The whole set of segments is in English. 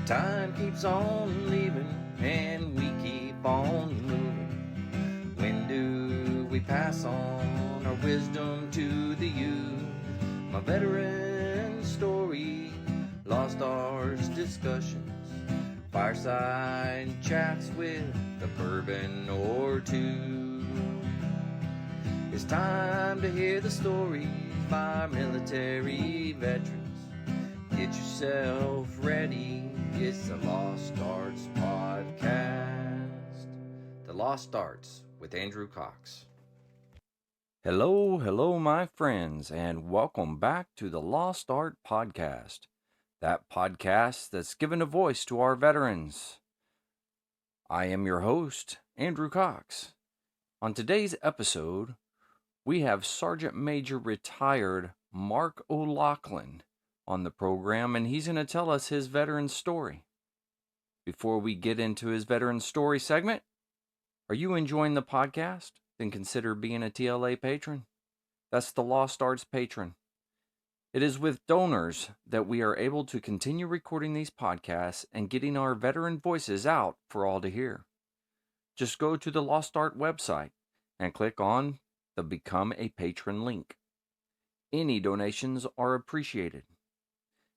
Time keeps on leaving and we keep on moving. When do we pass on our wisdom to the youth? My veteran story, lost arts discussions, fireside chats with a bourbon or two. It's time to hear the stories by military veterans. Get yourself ready, it's the Lost Arts Podcast. The Lost Arts with Andrew Cox. Hello, my friends, and welcome back to the Lost Art Podcast. That podcast that's given a voice to our veterans. I am your host, Andrew Cox. On today's episode, we have Sergeant Major retired Mark O'Loughlin on the program, and he's going to tell us his veteran story. Before we get into his veteran story segment, are you enjoying the podcast? Then consider being a TLA patron. That's the Lost Arts patron. It is with donors that we are able to continue recording these podcasts and getting our veteran voices out for all to hear. Just go to the Lost Art website and click on the Become a Patron link. Any donations are appreciated.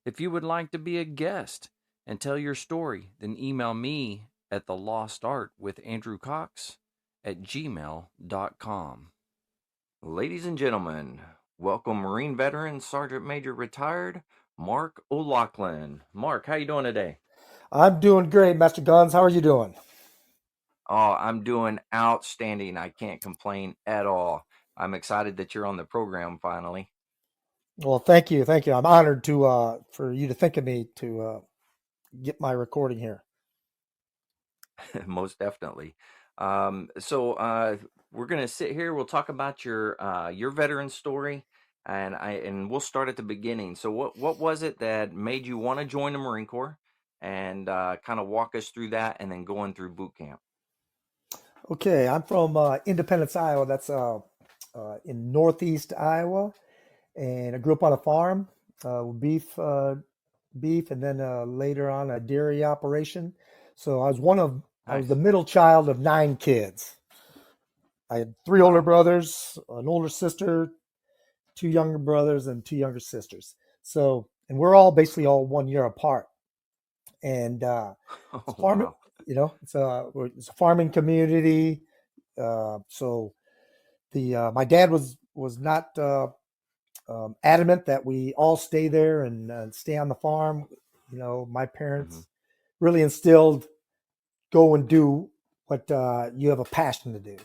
If you would like to be a guest and tell your story, then email me at thelostartwithandrewcox@gmail.com. Ladies and gentlemen, welcome Marine veteran Sergeant Major retired Mark O'Loughlin. Mark, how you doing today? I'm doing great, Master Guns. How are you doing? Oh, I'm doing outstanding. I can't complain at all. I'm excited that you're on the program finally. Well, thank you. I'm honored to for you to think of me to get my recording here. Most definitely. So we're gonna sit here. We'll talk about your veteran story, and we'll start at the beginning. So what was it that made you want to join the Marine Corps, and kind of walk us through that, and then going through boot camp. Okay, I'm from Independence, Iowa. That's in northeast Iowa, and I grew up on a farm, with beef, and then later on a dairy operation. So I was I was the middle child of 9 kids. I had 3 older brothers, an older sister, 2 younger brothers, and 2 younger sisters. So, and we're all basically all 1 year apart. And it's farming, Wow. it's a farming community. So my dad was not adamant that we all stay there and stay on the farm. My parents really instilled, go and do what you have a passion to do.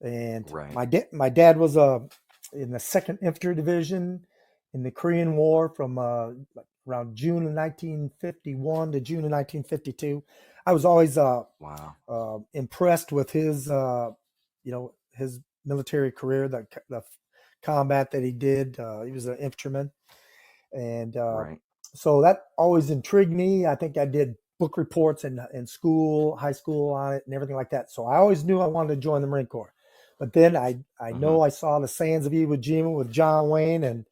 And right. my dad was in the 2nd Infantry Division in the Korean War from around June of 1951 to June of 1952. I was always impressed with his his military career, the combat that he did. He was an infantryman, and so that always intrigued me. I think I did book reports in school, high school on it, and everything like that. So I always knew I wanted to join the Marine Corps. But then I know I saw the Sands of Iwo Jima with John Wayne, and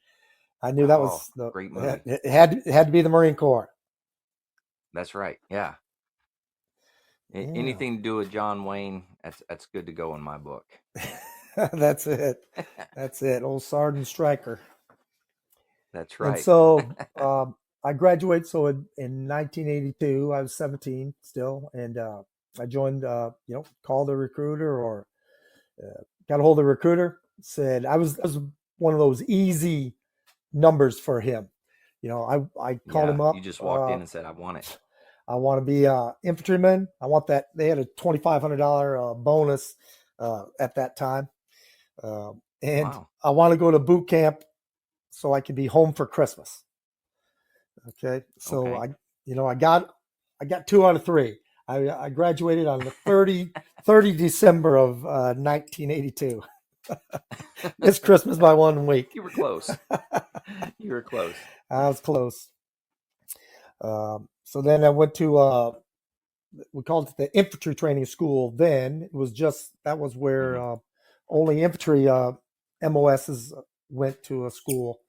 I knew that was the great movie. It had to be the Marine Corps. That's right. Yeah. Anything to do with John Wayne, that's good to go in my book. That's it. Old Sergeant Stryker. That's right. And so I graduated. So in 1982, I was 17 still, and I joined. Called a recruiter or got a hold of the recruiter. Said I was one of those easy numbers for him. I called him up. You just walked in and said, "I want it. I want to be an infantryman. I want that." They had a $2,500 bonus at that time, and I want to go to boot camp so I could be home for Christmas. Okay, so I got 2 out of 3. I graduated on the 30 December of 1982. It's Christmas by 1 week. You were close. I was close. So then I went to we called it the infantry training school. Then it was that was where only infantry MOSs went to a school.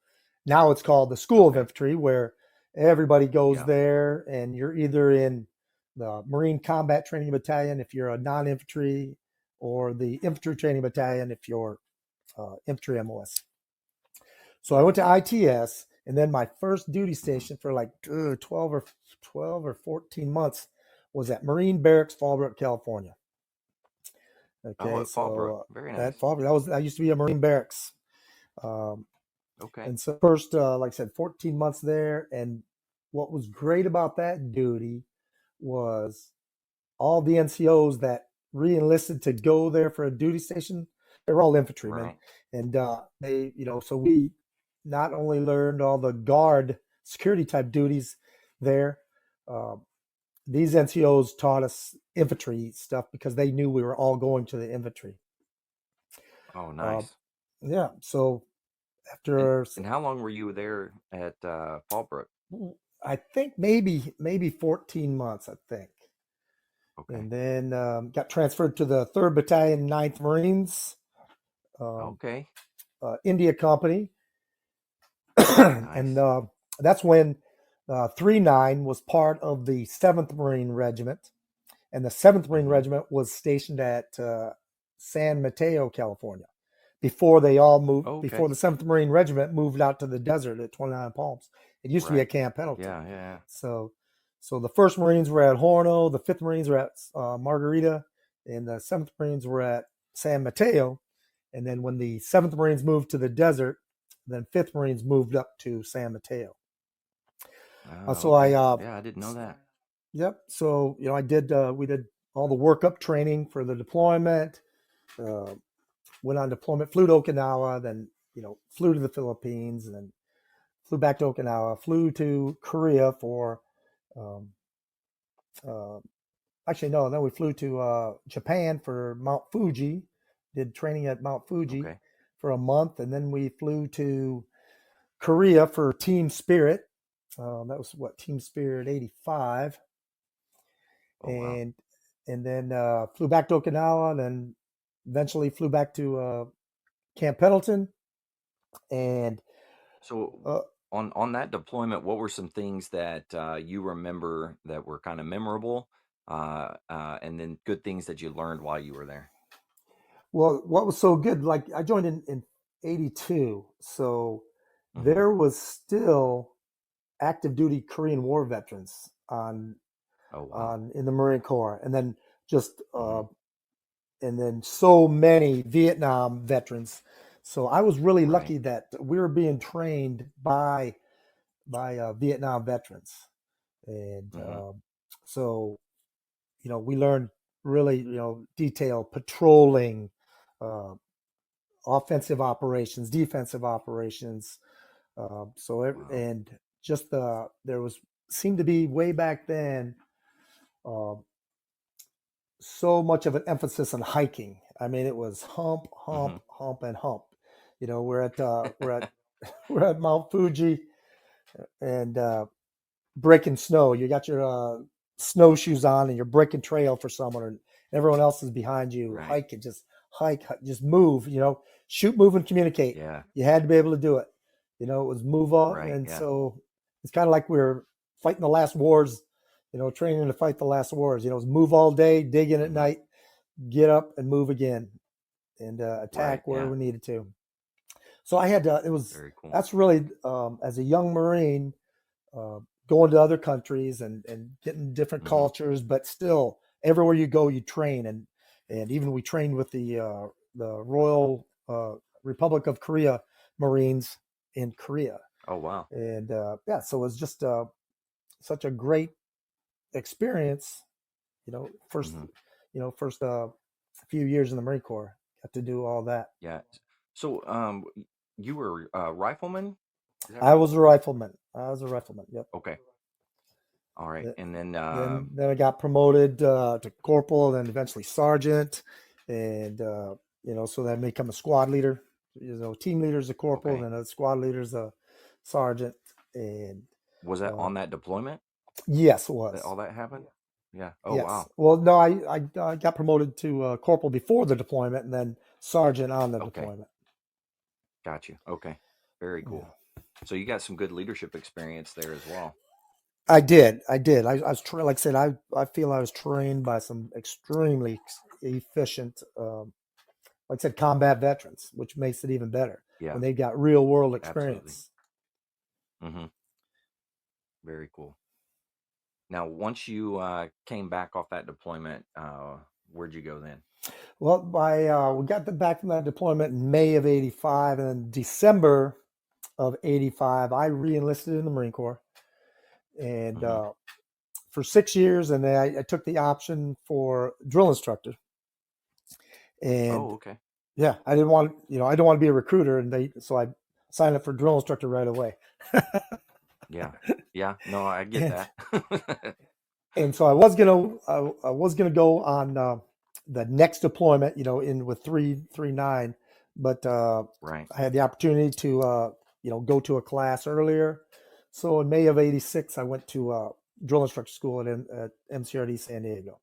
Now it's called the School of Infantry, where Everybody goes Yeah. there, and you're either in the Marine Combat Training Battalion if you're a non-infantry, or the Infantry Training Battalion if you're infantry MOS. So I Yeah. went to ITS, and then my first duty station for like 12 or 14 months was at Marine Barracks, Fallbrook, California. Oh, Okay, at Fallbrook. so Very at nice. Fallbrook, I used to be a Marine Barracks. Um, Okay. and so first, like I said, 14 months there. And what was great about that duty was all the NCOs that re-enlisted to go there for a duty station, they were all infantrymen. Right. And so we not only learned all the guard security type duties there, uh, these NCOs taught us infantry stuff because they knew we were all going to the infantry. Oh, Uh, nice. yeah. So And after, and how long were you there at Fallbrook? I think maybe 14 months, I think. Okay. And then got transferred to the 3rd Battalion, 9th Marines, um, Okay. India Company. And Nice. that's when 3-9 was part of the 7th Marine Regiment. And the 7th Marine Mm-hmm. Regiment was stationed at San Mateo, California, before they all moved, Okay. before the 7th Marine Regiment moved out to the desert at 29 Palms. It used to be Right. at Camp Pendleton. Yeah. Yeah. So the 1st Marines were at Horno, the 5th Marines were at Margarita, and the 7th Marines were at San Mateo. And then when the 7th Marines moved to the desert, then 5th Marines moved up to San Mateo. Oh, So okay. Yeah, I didn't know that. yep. So I did. We did all the workup training for the deployment. Uh, Went on deployment, flew to Okinawa, then flew to the Philippines, and then flew back to Okinawa, flew to Korea for. Um, uh, Actually, no. Then we flew to Japan for Mount Fuji. Did training at Mount Fuji Okay. for a month, and then we flew to Korea for Team Spirit. That was what, Team Spirit 85, Oh, wow. and then flew back to Okinawa, and then eventually flew back to Camp Pendleton, and So uh, on that deployment, what were some things that you remember that were kind of memorable, and then good things that you learned while you were there? well, what was so good? Like I joined in '82, so Mm-hmm. there was still active duty Korean War veterans Oh, wow. in the Marine Corps, and then just Mm-hmm. and then so many Vietnam veterans. So I was really Right. lucky that we were being trained by Vietnam veterans, and Mm-hmm. so we learned really detailed patrolling, uh, offensive operations, defensive operations. Wow. And just there was seemed to be way back then uh, so much of an emphasis on hiking. I mean, it was hump, Mm-hmm. hump, hump, and hump. We're at Mount Fuji, and breaking snow. You got your snowshoes on, and you're breaking trail for someone, and everyone else is behind you. Right. Hike and just move. Shoot, move, and communicate. Yeah. You had to be able to do it. It was move on, Right. and Yeah. so it's kind of like we are fighting the last wars. Training to fight the last wars. It was move all day, dig in at Mm-hmm. night, get up and move again, and Right. attack where Yeah. we needed to. So I had to. Very cool. That's really as a young Marine, uh, going to other countries and getting different Mm-hmm. cultures, but still everywhere you go, you train. And even we trained with the Royal Republic of Korea Marines in Korea. Oh, wow. And yeah, so it was just such a great experience. You know, first, Mm-hmm. first few years in the Marine Corps, got to do all that. Yeah. So, you were a rifleman, is that I right? was a rifleman. I was a rifleman. Yep. Okay. All right. Th- And then, then I got promoted to corporal, then eventually sergeant, and so then I become a squad leader. Team leader is a corporal, okay. then a squad leader is a sergeant, and Was that uh, on that deployment yes, it that was. all that happened? Yeah. Oh, Yes. wow. Well, no, I got promoted to corporal before the deployment, and then sergeant on the Okay. deployment. Got you. Okay. Very Yeah. cool. So you got some good leadership experience there as well. I did. I did. I was like I said, I feel I was trained by some extremely efficient, like I said, combat veterans, which makes it even better Yeah, when they've got real world absolutely. experience. Hmm. Very cool. Now, once you came back off that deployment, where'd you go then? Well, we got back from that deployment in May of '85, and then December of '85, I reenlisted in the Marine Corps, and Hmm. for 6 years, and then I took the option for drill instructor. And Oh, okay. yeah, I didn't want, I didn't want to be a recruiter, and so I signed up for drill instructor right away. Yeah. Yeah. No, I get and that. and so I was gonna go on the next deployment, in with 339, but Right. I had the opportunity to go to a class earlier. So in May of '86, I went to drill instructor school at MCRD San Diego.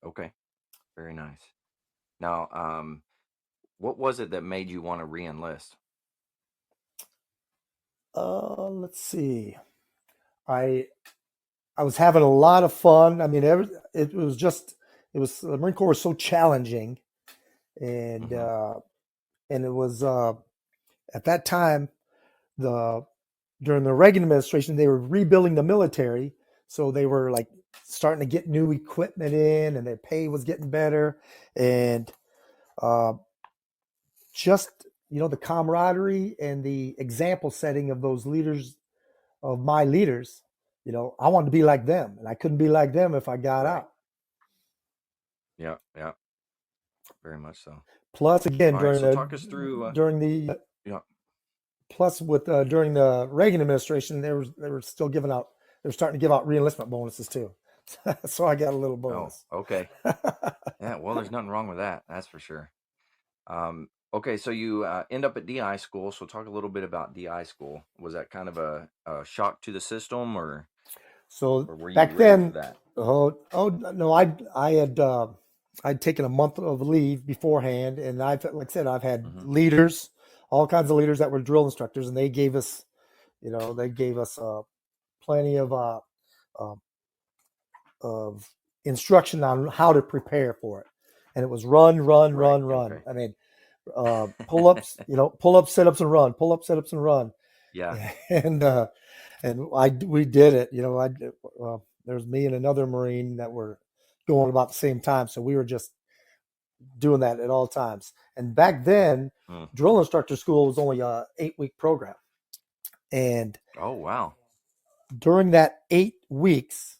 Okay. Very nice. Now, what was it that made you want to re-enlist? Let's see. I I was having a lot of fun. I mean, it was just the Marine Corps was so challenging, and Hmm. uh, and it was at that time the during the Reagan administration they were rebuilding the military, so they were like starting to get new equipment in, and their pay was getting better, and uh, just the camaraderie and the example setting of those leaders, of my leaders. I wanted to be like them, and I couldn't be like them if I got Right. out. Yeah. Yeah. Very much so. Plus, again, All right. So talk us through. during the Yeah. plus with during the Reagan administration, they were still giving out. They were starting to give out reenlistment bonuses too, so I got a little Oh, bonus. okay. Yeah. Well, there's nothing wrong with that. That's for sure. Okay. So you end up at DI school. So talk a little bit about DI school. Was that kind of a shock to the system, So or were you back ready for then, that? oh no, I had I'd taken a month of leave beforehand, and like I said, I've had Hmm. leaders, all kinds of leaders that were drill instructors, and they gave us plenty uh, of instruction on how to prepare for it. And it was run, run, Right. run, run. Okay. I mean, pull ups, pull up, sit ups, and run. Pull up, sit ups, and run. Yeah. And we did it. There's me and another Marine that were going about the same time, so we were just doing that at all times. And back then, Mm. drill instructor school was only a 8-week program, and Oh, wow. during that 8 weeks,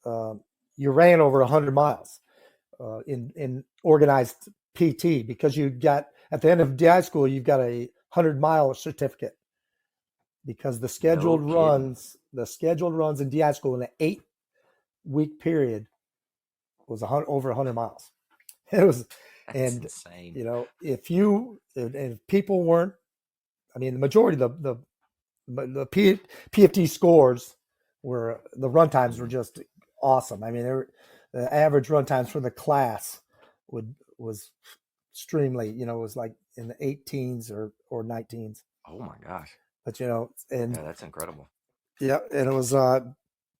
um, you ran over 100 miles in organized PT, because you got at the end of DI school you've got a 100-mile certificate, because No kidding. the scheduled runs in DI school in an 8-week period was over 100 miles. It was, That's and insane. if people weren't, I mean, the majority of PFT scores were, the run times were Mhm. just awesome. I mean, the average run times for the class was extremely, was like in the 18s or 19s. Oh my gosh. But and Yeah, that's incredible. yeah, and it was a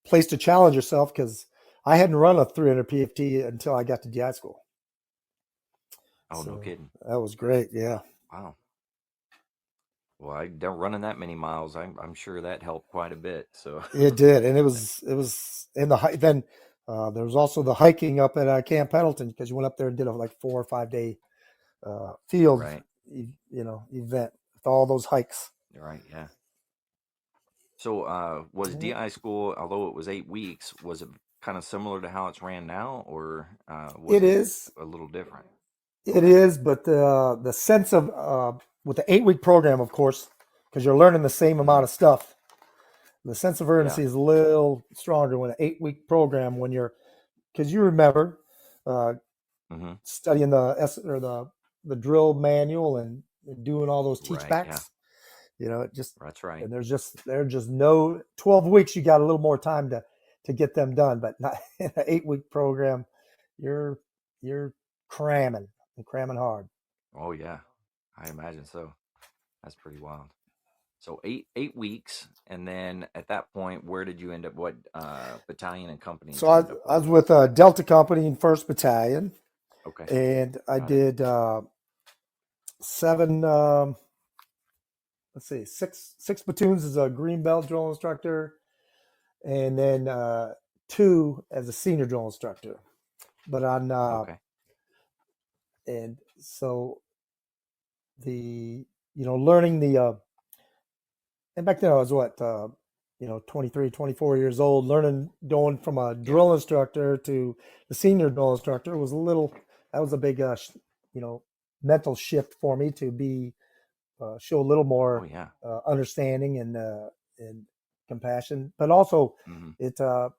place to challenge yourself, because I hadn't run a 300 PFT until I got to DI school. Oh, no So kidding. that was great. Yeah, Wow. Well, I don't running that many miles. I'm sure that helped quite a bit. So, it did, and it was in the then. There was also the hiking up at Camp Pendleton, because you went up there and did a like 4 or 5 day field, right, event with all those hikes. right, yeah. So, was Yeah. DI school, although it was 8 weeks, was it kind of similar to how it's ran now, or was It it is. a little different? It Okay. is, but the sense of with the 8-week program, of course, because you're learning the same Hmm. amount of stuff. The sense of Yeah. urgency is a little stronger when an 8-week program, because you remember uh, Hmm. studying the drill manual, and doing all those teach Right. Yeah. backs. It just, That's right. and there's just no 12 weeks. You got a little more time to get them done, but not in an 8-week program. You're you're cramming and cramming hard. Oh, yeah. I imagine so. That's pretty wild. So 8 weeks, and then at that point, where did you end up? What battalion and company So did you end up I with? was with Delta Company in 1st Battalion, Okay, and I got it. did 7. Let's see, six platoons as a green belt drill instructor, and then 2 as a senior drill instructor. But on Okay. and so learning the and back then I was 23, 24 years old, learning, going from a Yeah. drill instructor to the senior drill instructor was that was a big, mental shift for me to show a little Oh more yeah. understanding and compassion, but also Mm-hmm. it, uh,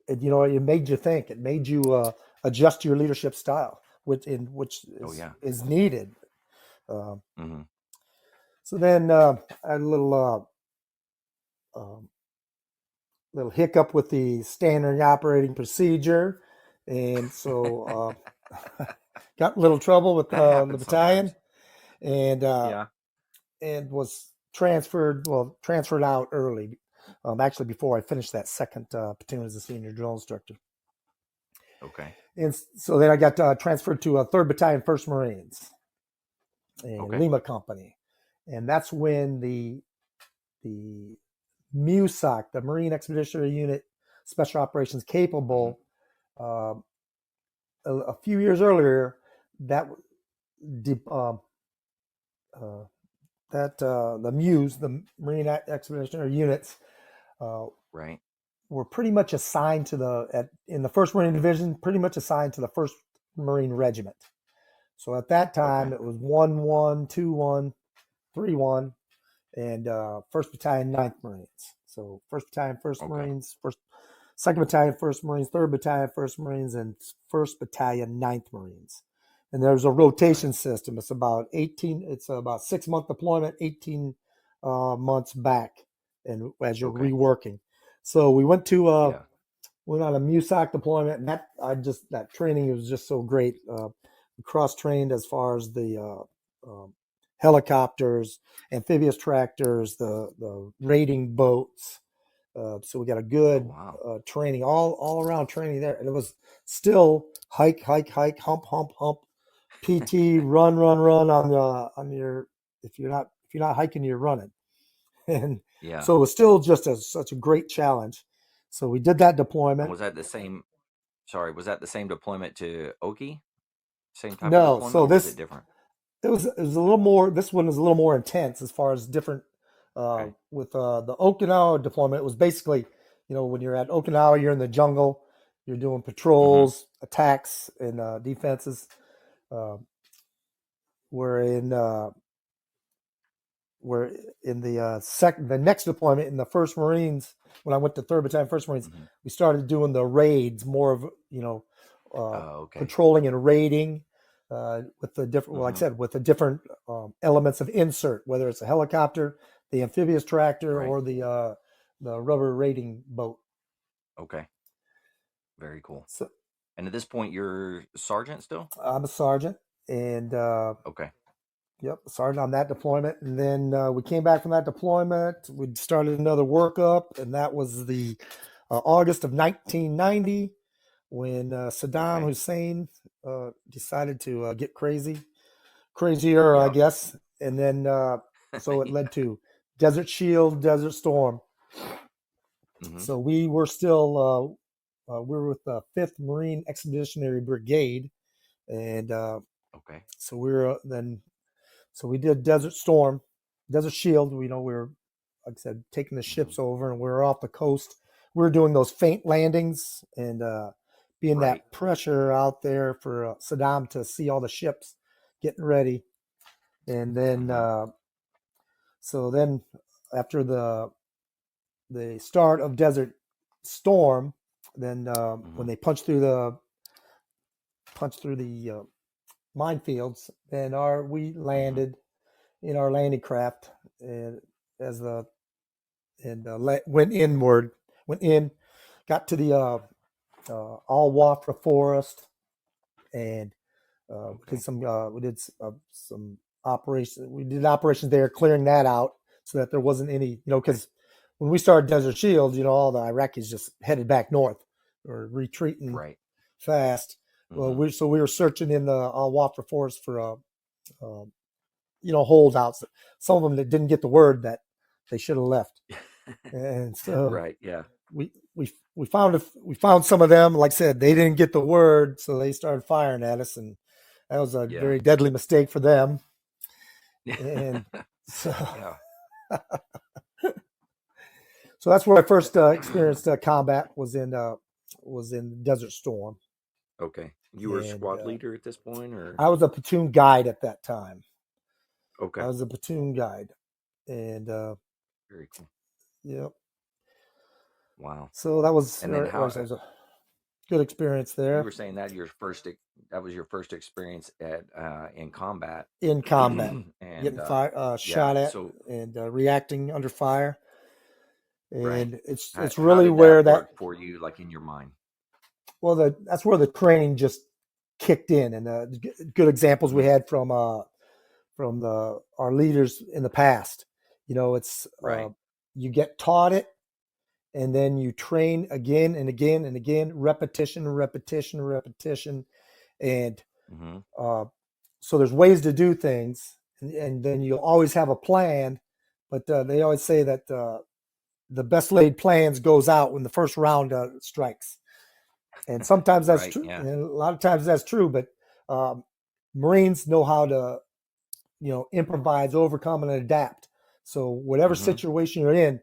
it made you think, it made you adjust your leadership style, which Oh yeah. is needed. Um, Mm-hmm. so then I had a um, little hiccup with the standard operating procedure, and so got in a little trouble with That the happens battalion, sometimes. and Yeah. was transferred out early, actually before I finished that second platoon as a senior drill instructor. Okay. And so then I got transferred to a 3rd Battalion, 1st Marines, a Okay. Lima company, and that's when the MUSOC, the Marine Expeditionary Unit Special Operations Mm-hmm. Capable, a few years earlier, that uh, uh, the MUs, the Marine Expeditionary Units, uh, Right. were pretty much assigned in the 1st Marine Division, pretty much assigned to the 1st Marine Regiment. So at that time, Okay. it was 1-1, 2-1, 3-1, and 1st Battalion, 9th Marines. So 1st Battalion, 1st Okay. Marines, 2nd Battalion, 1st Marines, 3rd Battalion, 1st Marines, and 1st Battalion, 9th Marines. And there's a rotation Right. system. It's about 6-month deployment, 18 months back, and as you're Okay. reworking. So we went Yeah. on a MUSOC deployment, and that training was just so great. We cross trained as far as the helicopters, amphibious tractors, the raiding boats. So we got a Oh good wow. training, all around training there, and it was still hike, hump, hump, hump, PT, run, run on your, if you're not hiking, you're running, and Yeah. so it was still just such a great challenge. So we did that And deployment. was that the same? Sorry, was that the same deployment to Oki? Same type of No, deployment, so or was this it different? it was a little more. This one was a little more intense as far as different. Okay. With the Okinawa deployment, it was basically, when you're at Okinawa, you're in the jungle, you're doing Mm-hmm. patrols, attacks, and defenses. Uh, we're in we're in the next deployment in the 1st Marines. When I went to 3rd Battalion, 1st Marines, Mm-hmm. we started doing the raids, more of Oh, okay. patrolling and raiding with the different. Well, like I Mm-hmm. said, with the different elements of insert, whether it's a helicopter, the amphibious tractor, Right. or the rubber raiding boat. Okay. Very cool. So And at this point, you're sergeant still? I'm a sergeant, and Okay. yep, sergeant on that deployment. And then we came back from that deployment. We started another workup, and that was the August of 1990 when Saddam Okay. Hussein decided to get crazier, I Yep. guess. And then so it led to Desert Shield, Desert Storm. Mm-hmm. So we were still we were with the 5th Marine Expeditionary Brigade, and Okay. so we were then. So we did Desert Storm, Desert Shield. We were, like I said, taking the Mm-hmm. ships over, and we were off the coast. We were doing those feint landings and being Right. that pressure out there for Saddam to see all the ships getting ready. And then, Mm-hmm. so then after the start of Desert Storm, then Mm-hmm. when they punched through the minefields, then we Mm-hmm. landed in our landing craft, and as the and went inward, went in, got to the all Wafra forest, and Okay. we did some operations. We did operations there, clearing that out so that there wasn't any, because when we started Desert Shield, all the Iraqis just headed back north or retreating fast. Well, we were searching in the Al-Wafra forest for holdouts. Some of them that didn't get the word that they should have left, and so we found some of them. Like I said, they didn't get the word, so they started firing at us, and that was a very deadly mistake for them. And so, so that's where I first experienced combat was in Desert Storm. Okay, you were a squad leader at this point, or I was a platoon guide at that time. Okay, I was a platoon guide, and very cool. Yep. Wow. So that was, and then how, was a good experience there. You were saying that was your first experience at in combat. In combat, and getting shot at and reacting under fire, and it's really where that work for you, like in your mind. Well, that's where the training just kicked in, and the good examples we had from our leaders in the past. It's you get taught it, and then you train again and again and again, repetition, and so there's ways to do things, and then you'll always have a plan. But they always say that the best laid plans goes out when the first round strikes. And sometimes that's true. Yeah. And a lot of times that's true, but Marines know how to, improvise, overcome, and adapt. So whatever situation you're in,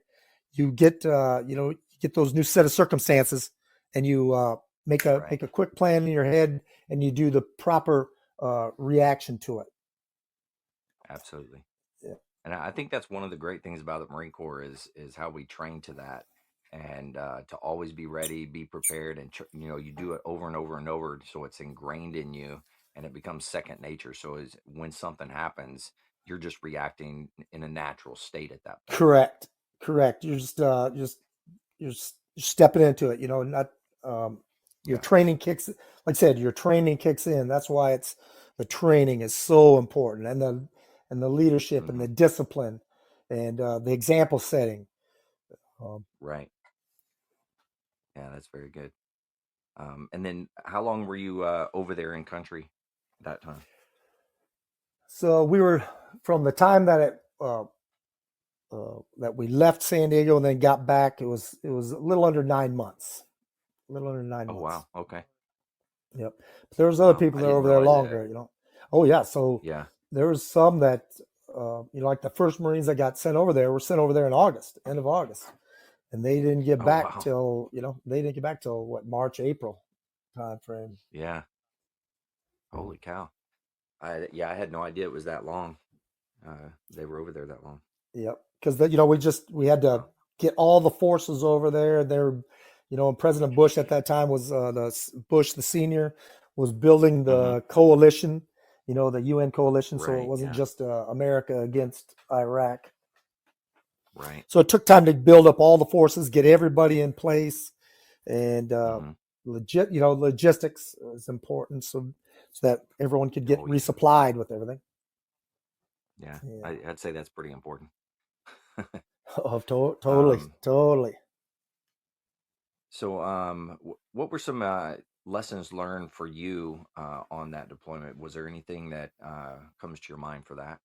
you get, you get those new set of circumstances, and you make a quick plan in your head, and you do the proper reaction to it. Absolutely. Yeah. And I think that's one of the great things about the Marine Corps is how we train to that. And to always be ready, be prepared, and you do it over and over and over, so it's ingrained in you, and it becomes second nature. So when something happens, you're just reacting in a natural state at that point. Correct. You're you're stepping into it. Not your training kicks. Like I said, your training kicks in. That's why the training is so important, and the leadership and the discipline, and the example setting. Right. Yeah, that's very good. And then how long were you over there in country at that time? So we were, from the time that that we left San Diego and then got back, it was a little under 9 months. A little under 9 months. Oh, wow. Okay. Yep. But there was other people that were over there longer, Oh, yeah. So there was some that, like the first Marines that got sent over there were sent over there in August, end of August. And they didn't get back till, what, March, April time frame. Yeah. Holy cow. I had no idea it was that long. They were over there that long. Yep. Because, we had to get all the forces over there. They're, and President Bush at that time was, the senior, was building the coalition, the UN coalition. So it wasn't just America against Iraq. Right. So it took time to build up all the forces, get everybody in place, and logistics is important, so that everyone could get resupplied with everything. Yeah, I'd say that's pretty important. Totally. So, what were some lessons learned for you on that deployment? Was there anything that comes to your mind for that?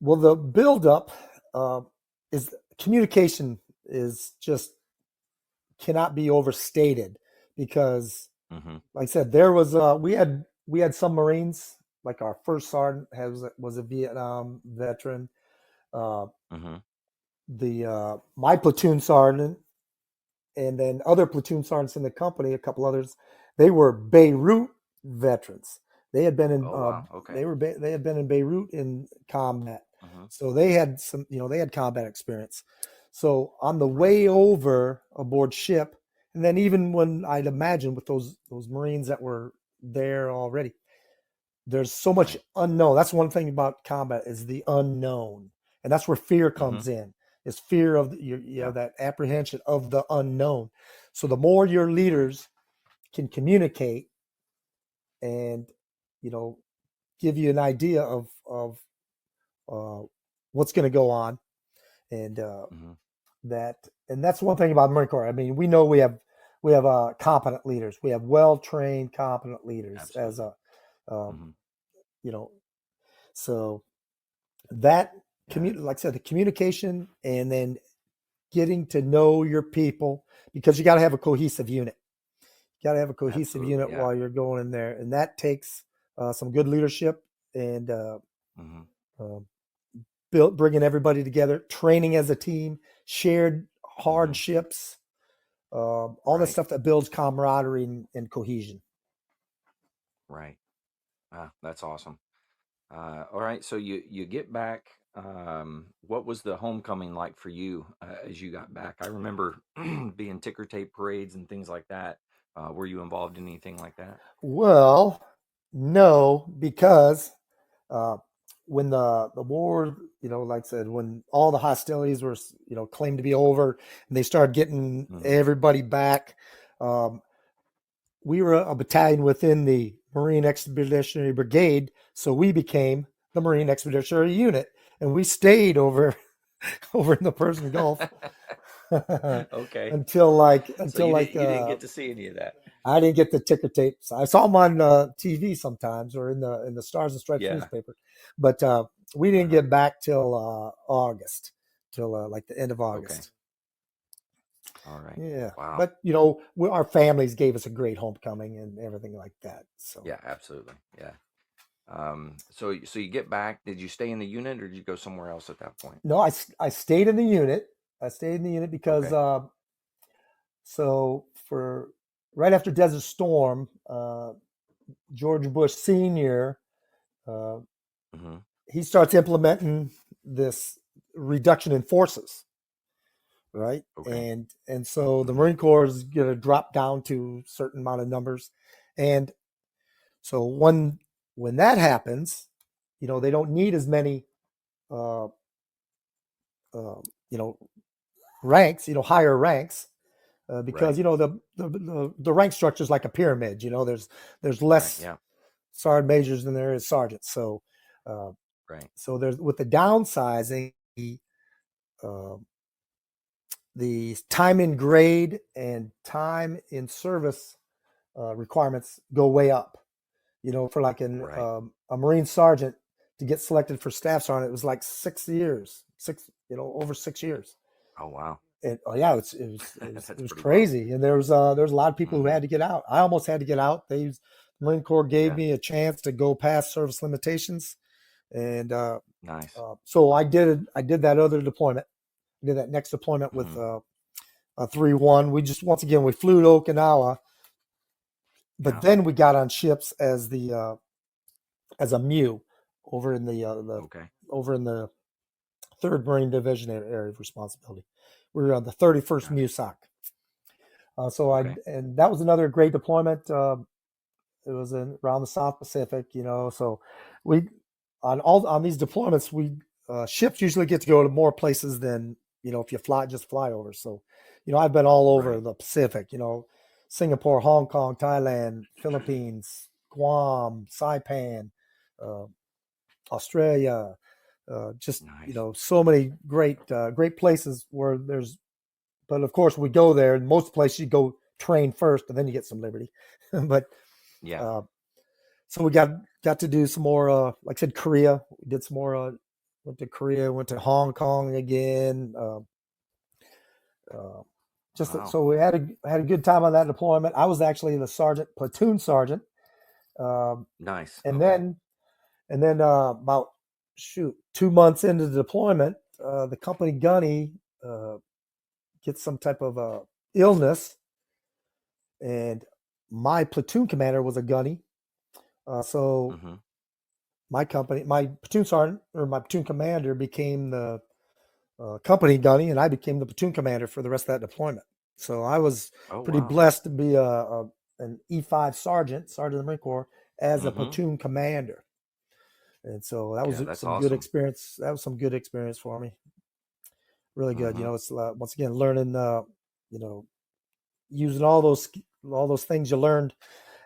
Well, the buildup is communication is just cannot be overstated, because, like I said, there was we had some Marines, like our first sergeant was a Vietnam veteran. My platoon sergeant, and then other platoon sergeants in the company, a couple others, they were Beirut veterans. They had been in they had been in Beirut in combat. So they had they had combat experience. So on the way over aboard ship, and then even when I'd imagine with those Marines that were there already, there's so much unknown. That's one thing about combat, is the unknown. And that's where fear comes in. Is fear of that apprehension of the unknown. So the more your leaders can communicate and give you an idea of of what's going to go on, and that's one thing about the Marine Corps. I mean, we know we have competent leaders. We have well-trained, competent leaders. Absolutely. So that like I said, the communication, and then getting to know your people, because you got to have a cohesive unit. You got to have a cohesive unit while you're going in there, and that takes some good leadership and bringing everybody together, training as a team, shared hardships, all the stuff that builds camaraderie and cohesion. Right. That's awesome. All right. So you get back. What was the homecoming like for you as you got back? I remember being ticker tape parades and things like that. Were you involved in anything like that? Well, no, because when the war, like I said, when all the hostilities were, claimed to be over, and they started getting everybody back, we were a battalion within the Marine Expeditionary Brigade, so we became the Marine Expeditionary Unit, and we stayed over in the Persian Gulf. Okay. Until you didn't get to see any of that. I didn't get the ticker tapes. I saw them on TV sometimes, or in the Stars and Stripes newspaper, but we didn't get back till August, till like the end of August. Okay. All right. Yeah. Wow. But our families gave us a great homecoming and everything like that. So yeah, absolutely. Yeah. So you get back. Did you stay in the unit, or did you go somewhere else at that point? No, I stayed in the unit. Because so for right after Desert Storm, George Bush Sr. He starts implementing this reduction in forces, right? Okay. And so the Marine Corps is going to drop down to a certain amount of numbers, and so when that happens, they don't need as many, ranks, higher ranks, because the rank structure is like a pyramid. There's less sergeant majors than there is sergeants. So so there's, with the downsizing, the time in grade and time in service requirements go way up. For like a Marine sergeant to get selected for staff sergeant, it was like 6 years, over 6 years. Oh wow! It was crazy, and there was a lot of people who had to get out. I almost had to get out. The Marine Corps gave me a chance to go past service limitations, and nice. So I did that other deployment. I did that next deployment with 3-1. We flew to Okinawa, but then we got on ships as a MEU over in the over in the 3rd Marine Division area of responsibility. We were on the 31st MUSOC. And that was another great deployment. It was around the South Pacific, So we on these deployments, ships usually get to go to more places than if you fly over. So I've been all over the Pacific. Singapore, Hong Kong, Thailand, Philippines, Guam, Saipan, Australia. Just nice. So many great places where there's, but of course we go there, and most places you go train first and then you get some liberty. But so we got to do some more, like I said, Korea. We did some more, went to Korea, went to Hong Kong again. So we had a good time on that deployment. I was actually the platoon sergeant. Nice. And then about 2 months into the deployment, the company gunny gets some type of illness, and my platoon commander was a gunny. My platoon sergeant, or my platoon commander, became the company gunny, and I became the platoon commander for the rest of that deployment. So I was pretty blessed to be an E5 sergeant of the Marine Corps, as a platoon commander. And so that was some good experience. That was some good experience for me. Really good. It's once again learning, using all those things you learned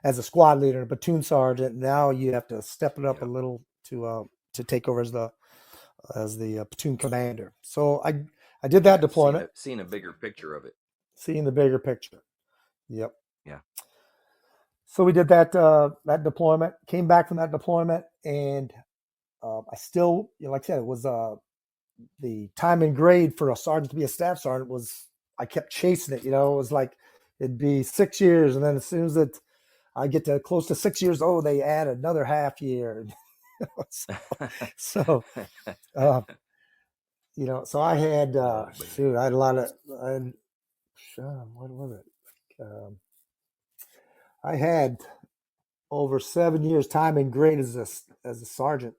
as a squad leader and a platoon sergeant. Now you have to step it up a little to to take over as the platoon commander. So I did that deployment. Seeing a bigger picture of it. Seeing the bigger picture. Yep. Yeah. So we did that deployment. Came back from that deployment, and I still, like I said, it was the time and grade for a sergeant to be a staff sergeant was, I kept chasing it. It was like it'd be 6 years, and then as soon as I get to close to 6 years, they add another half year. so so I had I had a lot of what was it? I had over 7 years time and grade as a sergeant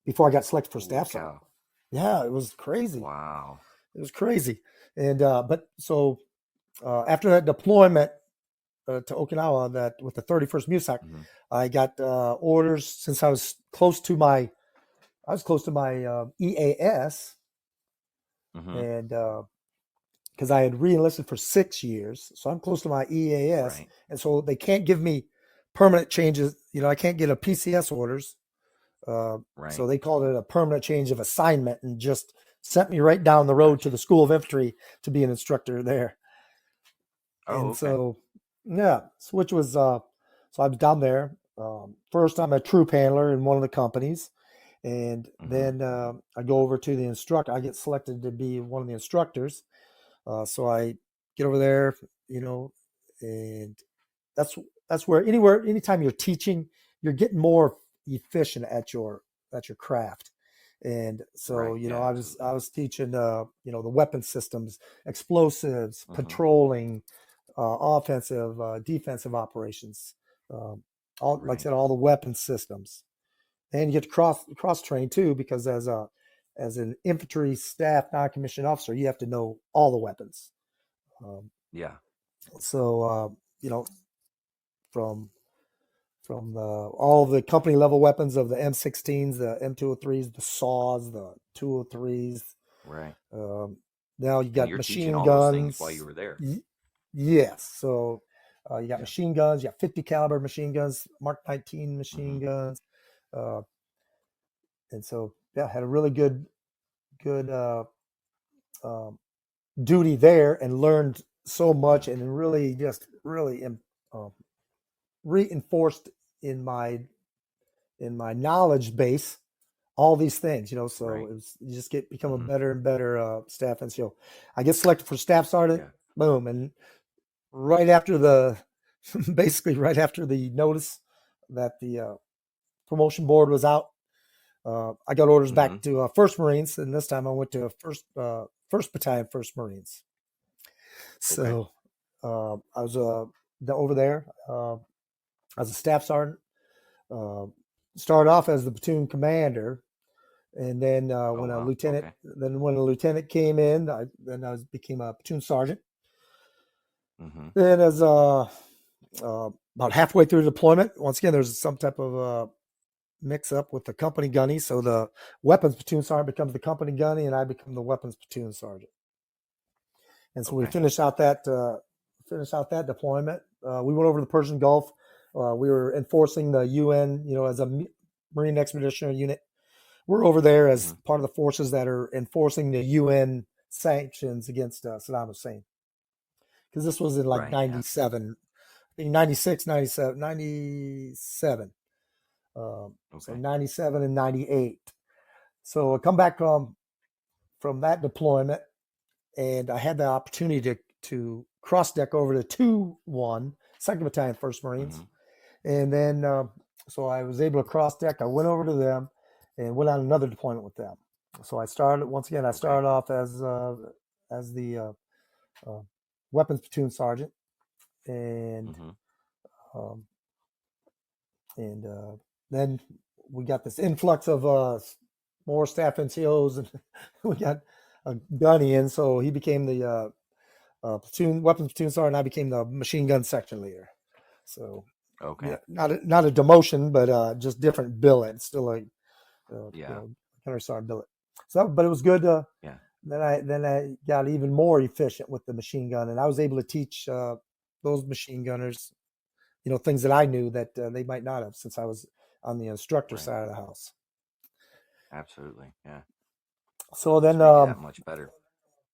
before I got selected for staff sergeant. Yeah, it was crazy. Wow, it was crazy. And but so after that deployment to Okinawa, with the 31st MUSAC, I got orders since I was close to my EAS, and because I had re-enlisted for 6 years, so I'm close to my EAS, and so they can't give me permanent changes. I can't get a PCS orders, so they called it a permanent change of assignment and just sent me right down the road to the School of Infantry to be an instructor there. So which was so I was down there. First, I'm a troop handler in one of the companies, and then I go over to the instructor. I get selected to be one of the instructors. So I get over there, and that's where anytime you're teaching, you're getting more efficient at your craft. And so, I was teaching, the weapon systems, explosives, patrolling, offensive, defensive operations, like I said, all the weapon systems. And you get to cross train too, because as an infantry staff non-commissioned officer, you have to know all the weapons. So from all the company level weapons of the M16s, the M203s, the SAWs, the 203s. Now you got machine guns. All those things while you were there. Yes. So you got machine guns. You got 50 caliber machine guns, Mark 19 machine guns, and so had a really good duty there, and learned so much, and really reinforced in my knowledge base all these things. So it was, you just become a better and better staff. And so I get selected for staff sergeant. Boom, and right after basically right after the notice that the promotion board was out, I got orders back to 1st Marines, and this time I went to 1st Battalion, 1st Marines. So I was over there as a staff sergeant. Started off as the platoon commander, and then when a lieutenant came in, I became a platoon sergeant. Then as about halfway through the deployment, once again, there's some type of mix up with the company gunny. So the weapons platoon sergeant becomes the company gunny, and I become the weapons platoon sergeant. And so we finished out that deployment. We went over the Persian Gulf. We were enforcing the UN, as a Marine Expeditionary Unit. We're over there as part of the forces that are enforcing the UN sanctions against Saddam Hussein. Because this was in 97, I think 96, 97, 97. So 97 and 98. So I come back from that deployment, and I had the opportunity to cross deck over to 2-1, 2nd Battalion, 1st Marines. And then, so I was able to cross deck. I went over to them and went on another deployment with them. So I started off as the weapons platoon sergeant, and then we got this influx of more staff NCOs, and we got a gunny in, so he became the weapons platoon sergeant. I became the machine gun section leader. So not a demotion, but just different billet. It's still a gunnery sergeant billet. So, but it was good. Then I got even more efficient with the machine gun, and I was able to teach those machine gunners, things that I knew that they might not have, since I was on the instructor side of the house. Absolutely. Yeah. So then, Just make it that much better.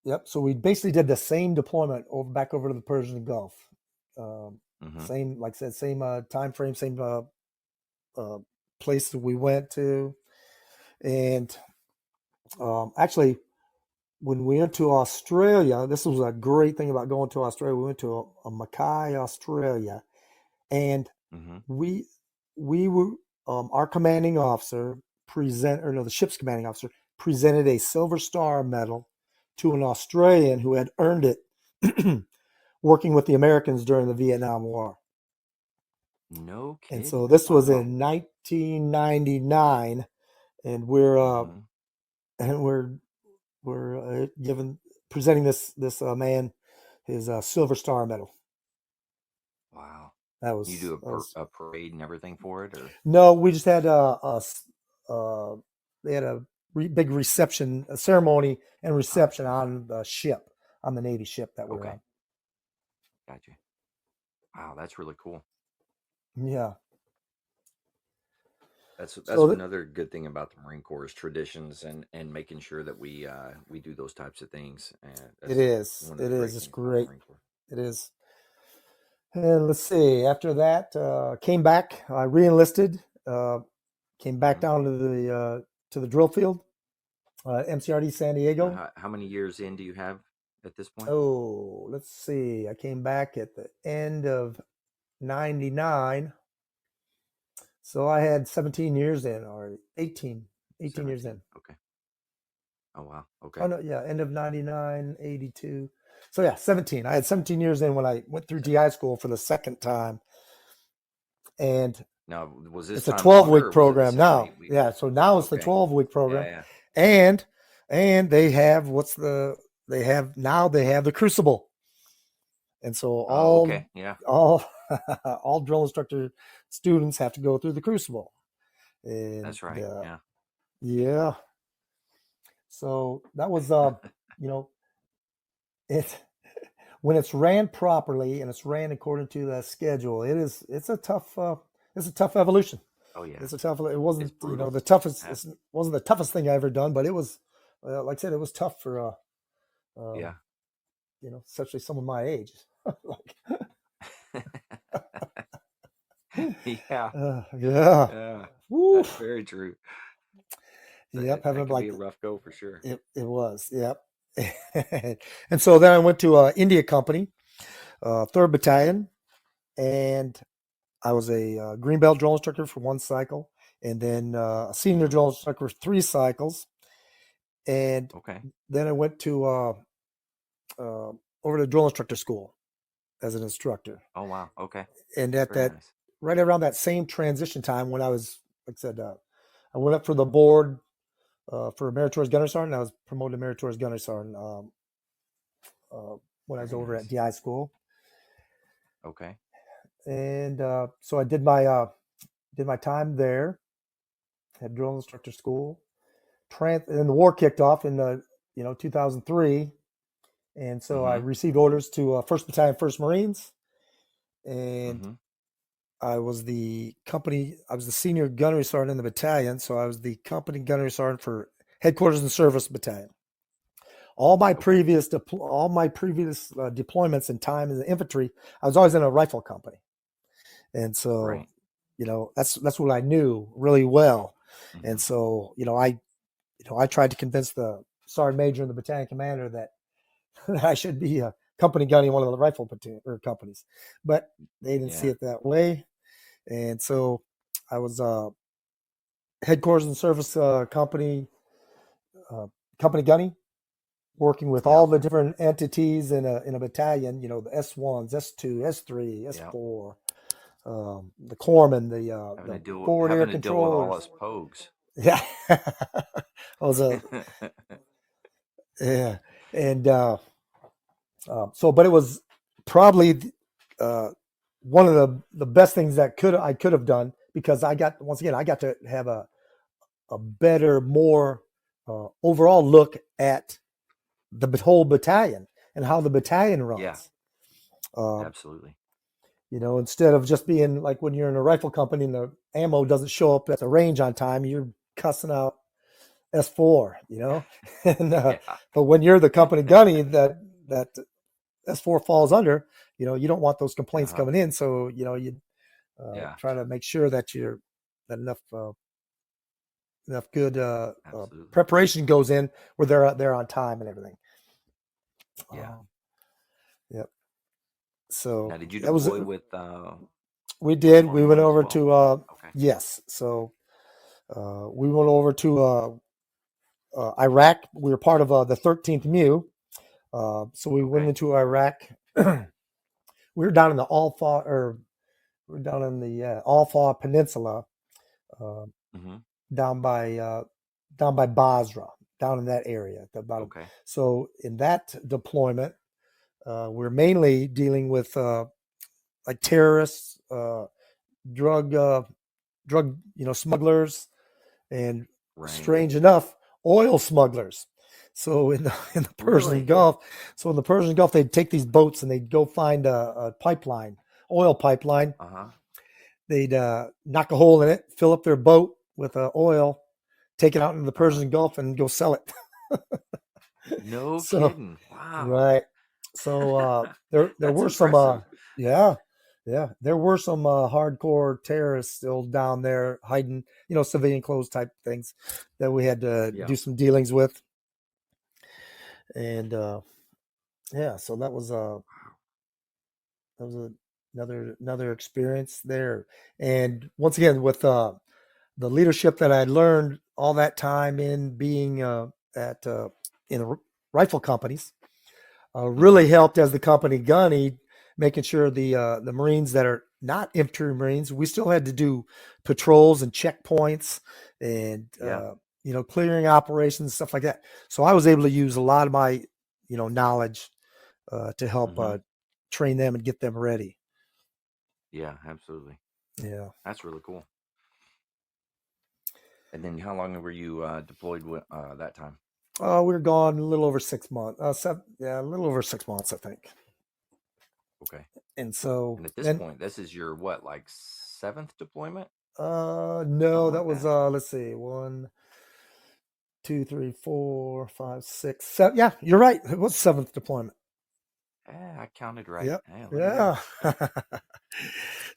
yep. So we basically did the same deployment back over to the Persian Gulf. Mm-hmm. Same, like I said, same time frame, same place that we went to. And actually, when we went to Australia, this was a great thing about going to Australia. We went to a Mackay, Australia, and Mm-hmm. we were our commanding officer the ship's commanding officer presented a Silver Star medal to an Australian who had earned it working with the Americans during the Vietnam War. No And so kidding. this was Wow. in 1999, and we're Mm-hmm. and we're presenting this man his Silver Star medal. Wow. That You was, do that was a parade and everything for it, or? No, we just had they had a big reception, a ceremony and reception on the ship, on the Navy ship that we were Okay. on. Got you. Wow, that's really cool. Yeah. That's So another good thing about the Marine Corps is traditions and making sure that we do those types of things. And it that's is. one of It the is. great It's things about the great. Marine Corps. It is. And let's see. After that, came back. I reenlisted. Came back Mm-hmm. down to the drill field, MCRD San Now, Diego. how many years in do you have at this point? Oh, let's see. I came back at the end of '99. So I had 17 years in, or 18 years 17. in. Okay. Oh, wow. Oh Okay. no, yeah, end of 99, 82. So yeah, 17. I had 17 years in when I went through So, DI school for the second time. And now, was this it's a time longer 12-week or was it the program 7, now. 8 week? Yeah, so now it's the Okay. 12-week program. Yeah, yeah. And they have they have the Crucible. And so Oh, okay. Yeah. all all drill instructor students have to go through the Crucible. And That's right. Yeah. yeah. So that was you know, it when it's ran properly and it's ran according to the schedule, it's a tough evolution. Oh, yeah. It's a tough. It It's wasn't brutal. the toughest. Uh, It wasn't the toughest thing I ever done, but it was like I said, it was tough for um, yeah. especially someone my age. Like, Yeah. yeah. Yeah. Woo. That's very true. Yep, That having can be like a rough go for sure. it was. Yep. And so then I went to India Company, 3rd Battalion, and I was a green belt drill instructor for 1 cycle, and then a senior Hmm. drill instructor for 3 cycles, and Okay. then I went to uh, over to drill instructor school as an instructor. Oh, wow. Okay. And at Very that, nice. right around that same transition time, when I was, like I said, I went up for the board for Meritorious Gunner Sergeant. I was promoted to Meritorious Gunner Sergeant when I was Very over at nice. DI school, Okay. and so I did my time there at drill instructor school. And the war kicked off in 2003, and so I Mm-hmm. received orders to 1st Battalion, 1st Marines, and Mm-hmm. I was the senior gunnery sergeant in the battalion, so I was the company gunnery sergeant for headquarters and service battalion. All my Okay. previous deployments and time in the infantry, I was always in a rifle company, and so Right. that's what I knew really well. Mm-hmm. And so I tried to convince the sergeant major and the battalion commander that I should be a company gunny in one of the rifle platoon or companies, but they didn't see Yeah. it that way. And so I was headquarters and service company gunny, working with Yeah. all the different entities in a battalion. The S1s, S2, S3, Yeah. S4, the corpsmen, the forward air Having to deal with all controllers. us pogues. Yeah, I was a yeah, and but it was probably uh, one of the best things that I could have done, because I got to have a better, more overall look at the whole battalion and how the battalion Yeah. runs. Uh, Absolutely. Instead of just being like when you're in a rifle company and the ammo doesn't show up at the range on time, you're cussing out S4, and but when you're the company gunny that S4 falls under, you don't want those complaints coming in. So you try to make sure that that enough good preparation goes in where they're on time and everything. Yeah. Yep. So now, did you deploy with? We did. We went over to yes. So we went over to Iraq. We were part of the 13th MEU. So we went into Iraq. We were down in the Al-Fa Peninsula, down by Basra, down in that area. So in that deployment, we're mainly dealing with like terrorists, drug smugglers, and strange enough, oil smugglers. So in the Persian Gulf, they'd take these boats and they'd go find a pipeline, oil pipeline. They'd knock a hole in it, fill up their boat with oil, take it out into the Persian Gulf, and go sell it. No kidding! Wow. Right. So there were some there were some hardcore terrorists still down there hiding, civilian clothes type things that we had to do some dealings with. And so that was another experience there. And once again, with the leadership that I learned all that time in being in rifle companies, really helped as the company gunny, making sure the Marines that are not infantry Marines, we still had to do patrols and checkpoints and clearing operations, stuff like that. So I was able to use a lot of my knowledge to help train them and get them ready. Yeah, absolutely. Yeah, that's really cool. And then how long were you deployed that time? We were gone a little over 6 months. A little over 6 months, I think. Okay. And so, and at this point, this is your like 7th deployment? No, that was let's see, 1, 2, 3, 4, 5, 6, 7. Yeah, you're right. It was 7th deployment. Yeah, I counted right. Yep. Hey, yeah.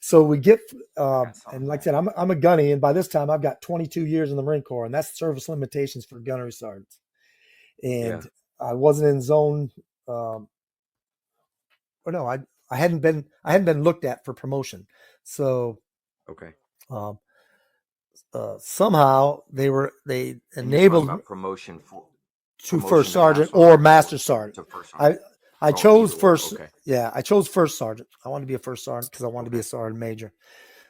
So we get, and like I said, I'm a gunny, and by this time I've got 22 years in the Marine Corps, and that's service limitations for gunnery sergeants. And I wasn't in zone. I hadn't been looked at for promotion. So somehow they enabled promotion to first sergeant or master sergeant. I chose first. Okay. Yeah, I chose first sergeant. I wanted to be a first sergeant because I wanted to be a sergeant major.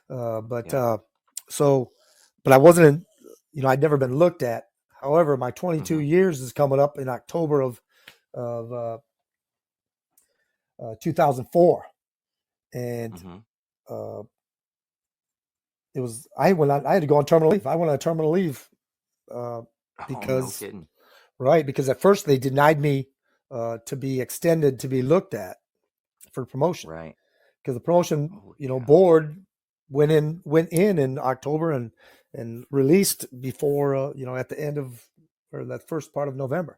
But I wasn't in, I'd never been looked at. However, my 22 years is coming up in October of 2004, and it was I had to go on terminal leave. I went on terminal leave because because at first they denied me to be extended to be looked at for promotion, right? Because the promotion board went in October and released before at the end of or that first part of November.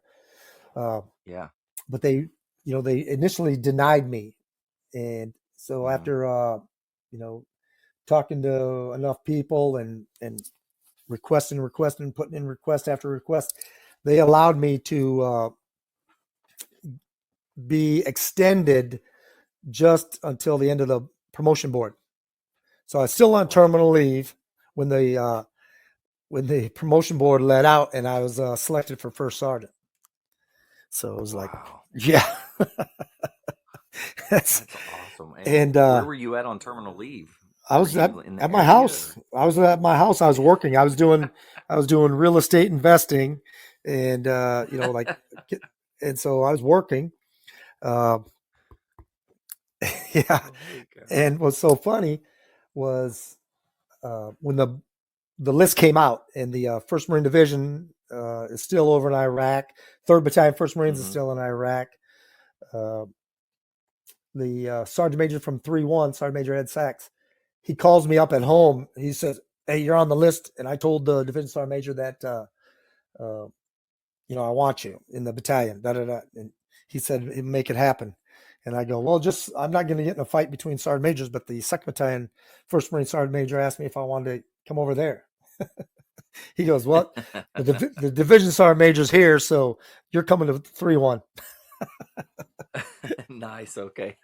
But they initially denied me, and so after talking to enough people and requesting, putting in request after request, they allowed me to be extended just until the end of the promotion board. So I was still on terminal leave when the promotion board let out, and I was selected for first sergeant. So it was like, yeah. That's awesome. And where were you at on terminal leave? I was at my house. I was at my house. I was working. I was doing real estate investing, and and so I was working. Yeah. And what's so funny was when the list came out, and the 1st Marine Division is still over in Iraq. 3rd Battalion, 1st Marines is still in Iraq. The Sergeant Major from 3-1, Sergeant Major Ed Sachs, he calls me up at home. He says, "Hey, you're on the list." And I told the Division Sergeant Major that uh, I want you in the battalion, da da da. And he said, make it happen. And I go, well, I'm not going to get in a fight between sergeant majors, but the 2nd Battalion, 1st Marine Sergeant Major asked me if I wanted to come over there. He goes, well, the division sergeant major's here, so you're coming to 3-1. Nice. Okay.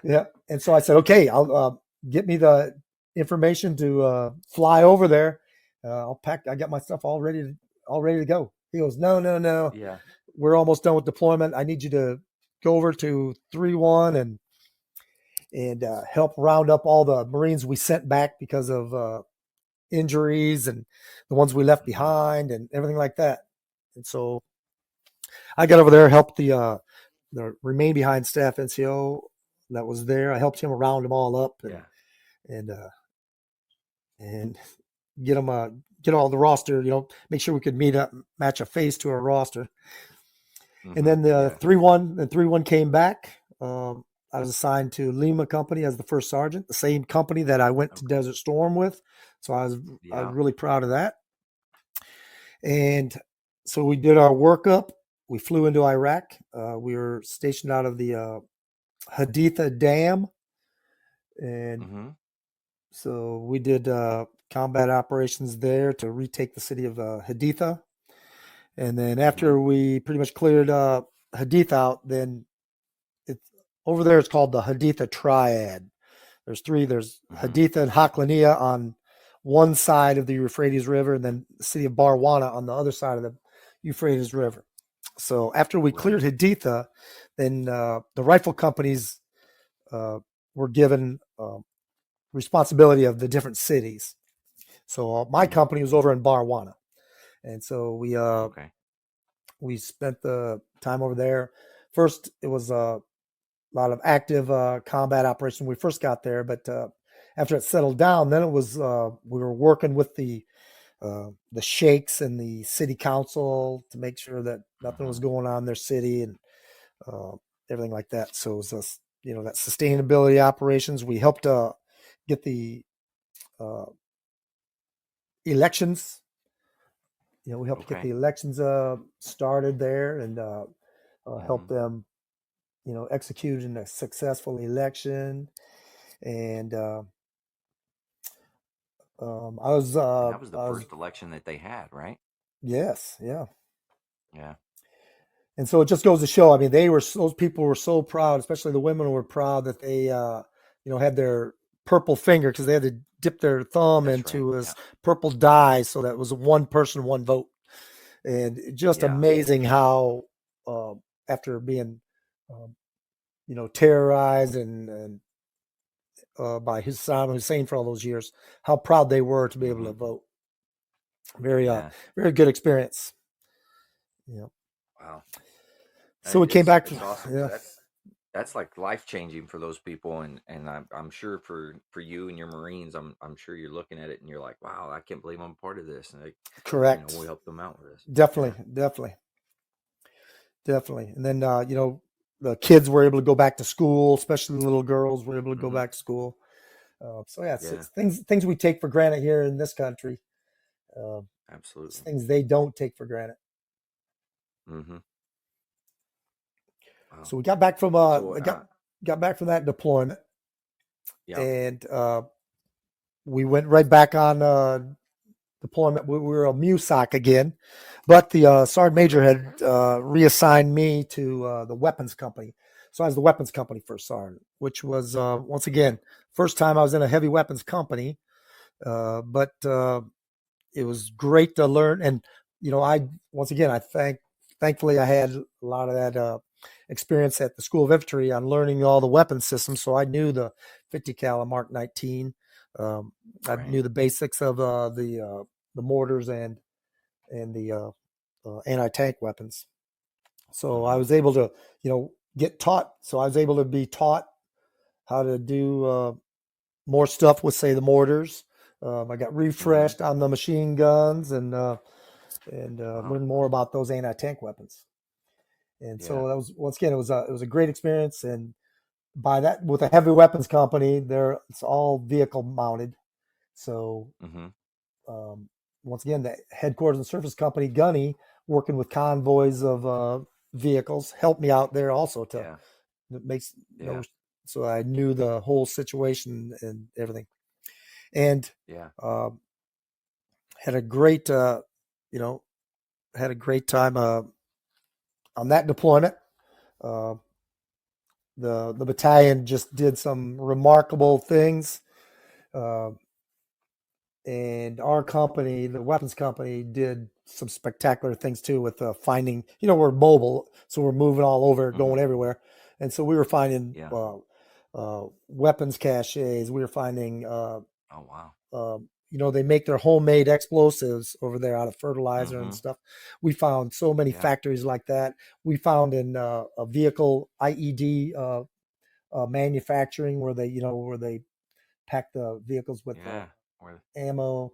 Yeah. And so I said, okay, I'll get me the information to fly over there. I'll pack. I got my stuff all ready to go. He goes, no. Yeah. We're almost done with deployment. I need you to go over to 3-1 and help round up all the Marines we sent back because of injuries and the ones we left behind and everything like that. And so I got over there, helped the remain behind staff NCO that was there. I helped him round them all up and get them get all the roster, make sure we could match a face to our roster. And then the 3-1 came back. I was assigned to Lima Company as the first sergeant, the same company that I went to Desert Storm with. So I was really proud of that. And so we did our workup. We flew into Iraq. We were stationed out of the Haditha Dam. And so we did combat operations there to retake the city of Haditha. And then after we pretty much cleared Haditha out, then over there it's called the Haditha Triad. There's three. There's Haditha and Haklania on one side of the Euphrates River, and then the city of Barwana on the other side of the Euphrates River. So after we cleared Haditha, then the rifle companies were given responsibility of the different cities. So my company was over in Barwana, and so we spent the time over there. First, it was a lot of active combat operation when we first got there, but after it settled down, then it was we were working with the sheikhs and the city council to make sure that nothing was going on in their city and everything like that. So it was that sustainability operations. We helped get the elections. We helped get the elections started there and help them, execute in a successful election. And I was that was the first election that they had, right? Yes. Yeah. Yeah. And so it just goes to show, I mean, those people were so proud, especially the women were proud that they, had their purple finger because they had to dip their thumb into this purple dye. So that was one person, one vote. And just amazing how, after being, terrorized and by Saddam Hussein for all those years, how proud they were to be able to vote. Very, very good experience. Yeah. Wow. So we came back. It's awesome. That's like life changing for those people, and I'm sure for you and your Marines, I'm sure you're looking at it and you're like, wow, I can't believe I'm part of this. And correct. We help them out with this. Definitely. And then the kids were able to go back to school, especially the little girls were able to go back to school. It's things we take for granted here in this country. Absolutely. It's things they don't take for granted. Wow. So we got back from got back from that deployment, and we went right back on deployment. We were a MUSOC again, but the sergeant major had reassigned me to the weapons company. So I was the weapons company first sergeant, which was once again first time I was in a heavy weapons company, but it was great to learn. And thankfully I had a lot of that experience at the School of Infantry on learning all the weapon systems. So I knew the 50 cal Mark 19. I knew the basics of the mortars and the anti-tank weapons. So I was able to, get taught. So I was able to be taught how to do more stuff with, say, the mortars. I got refreshed on the machine guns and learned more about those anti-tank weapons. And so that was, once again, it was a great experience. And by that, with a heavy weapons company, it's all vehicle mounted. So once again, the headquarters and surface company, Gunny, working with convoys of vehicles, helped me out there also to make, so I knew the whole situation and everything. And had a great, had a great time on that deployment. The battalion just did some remarkable things. And our company, the weapons company, did some spectacular things too with finding, we're mobile, so we're moving all over, going everywhere. And so we were finding weapons caches. We were finding, they make their homemade explosives over there out of fertilizer and stuff. We found so many factories like that. We found in a vehicle IED manufacturing where they pack the vehicles with ammo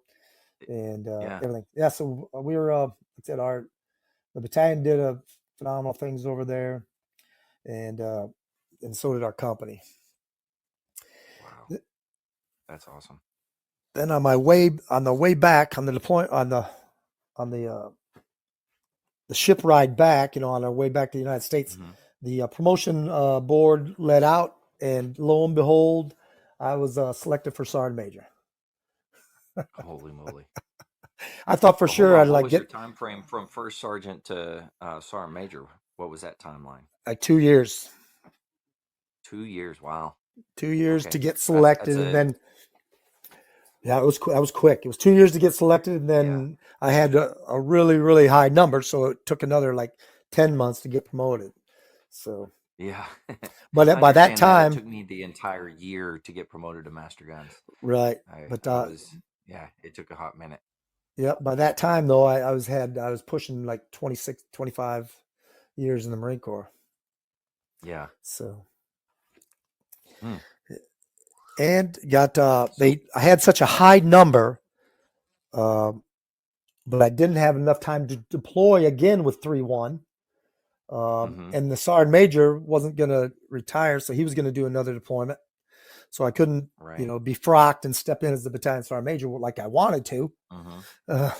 and everything. Yeah, so we were, like I said, the battalion did a phenomenal things over there, and so did our company. Wow, that's awesome. Then on the way back on the deployment on the ship ride back, on our way back to the United States, the promotion board let out, and lo and behold, I was selected for sergeant major. Holy moly! I thought for sure I'd what was your time frame from first sergeant to sergeant major? What was that timeline? Like 2 years. 2 years. Wow. 2 years to get selected, and then that was quick. It was 2 years to get selected, and then I had a really, really high number, so it took another like 10 months to get promoted. So but by that time, it took me the entire year to get promoted to master guns. Right, it took a hot minute. Yeah, by that time though, I was pushing like 26, 25 years in the Marine Corps. Yeah. So. And got I had such a high number, but I didn't have enough time to deploy again with 3-1. And the sergeant major wasn't going to retire, so he was going to do another deployment. So I couldn't, be frocked and step in as the battalion sergeant major like I wanted to. I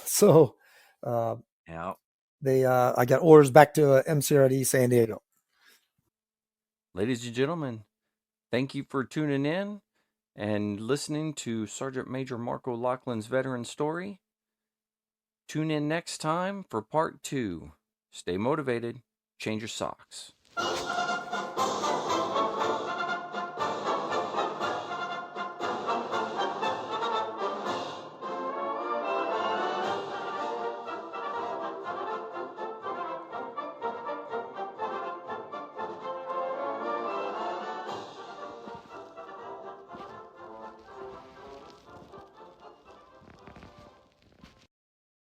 got orders back to MCRD San Diego. Ladies and gentlemen, thank you for tuning in and listening to Sergeant Major Marco Laughlin's veteran story. Tune in next time for part 2. Stay motivated. Change your socks.